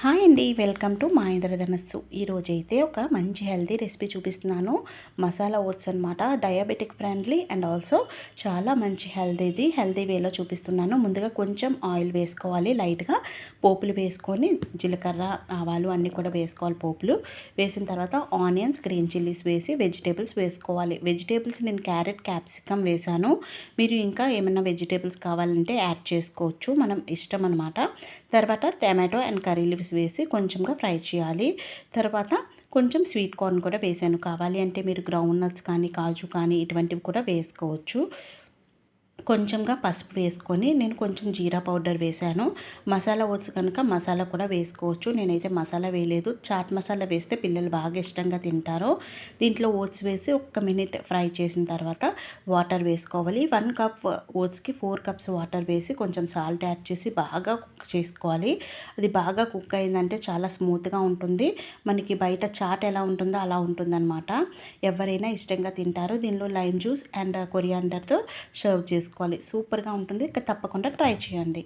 Hi అండి, welcome to మా ఇంద్రధనస్సు. ఈరోజైతే ఒక మంచి హెల్తీ రెసిపీ చూపిస్తున్నాను. మసాలా ఓట్స్ అనమాట. డయాబెటిక్ ఫ్రెండ్లీ అండ్ ఆల్సో చాలా మంచి హెల్తీ వేలో చూపిస్తున్నాను. ముందుగా కొంచెం ఆయిల్ వేసుకోవాలి, లైట్గా పోపులు వేసుకొని జీలకర్ర ఆవాలు అన్నీ కూడా వేసుకోవాలి. పోపులు వేసిన తర్వాత ఆనియన్స్, గ్రీన్ చిల్లీస్ వేసి వెజిటేబుల్స్ వేసుకోవాలి. వెజిటేబుల్స్ నేను క్యారెట్, క్యాప్సికమ్ వేసాను. మీరు ఇంకా ఏమైనా వెజిటేబుల్స్ కావాలంటే యాడ్ చేసుకోవచ్చు, మనం ఇష్టం అనమాట. తర్వాత టమాటో అండ్ కర్రీ లీవ్స్ వేసి కొంచెంగా ఫ్రై చేయాలి. తర్వాత కొంచెం స్వీట్ కార్న్ కూడా వేసాను. కావాలి అంటే మీరు గ్రౌండ్ నట్స్ కానీ, కాజు కానీ ఇటువంటివి కూడా వేసుకోవచ్చు. కొంచెంగా పసుపు వేసుకొని నేను కొంచెం జీరా పౌడర్ వేసాను. మసాలా ఓట్స్ కనుక మసాలా కూడా వేసుకోవచ్చు. నేనైతే మసాలా వేయలేదు. చాట్ మసాలా వేస్తే పిల్లలు బాగా ఇష్టంగా తింటారు. దీంట్లో ఓట్స్ వేసి 1 మినిట్ ఫ్రై చేసిన తర్వాత వాటర్ వేసుకోవాలి. 1 కప్ ఓట్స్కి 4 కప్స్ వాటర్ వేసి కొంచెం సాల్ట్ యాడ్ చేసి బాగా కుక్ చేసుకోవాలి. అది బాగా కుక్ అయిందంటే చాలా స్మూత్గా ఉంటుంది. మనకి బయట చాట్ ఎలా ఉంటుందో అలా ఉంటుందన్నమాట. ఎవరైనా ఇష్టంగా తింటారు. దీనిలో లైమ్ జ్యూస్ అండ్ కొరియాండర్తో సర్వ్ చేసుకోవాలి. సూపర్గా ఉంటుంది. తప్పకుండా ట్రై చేయండి.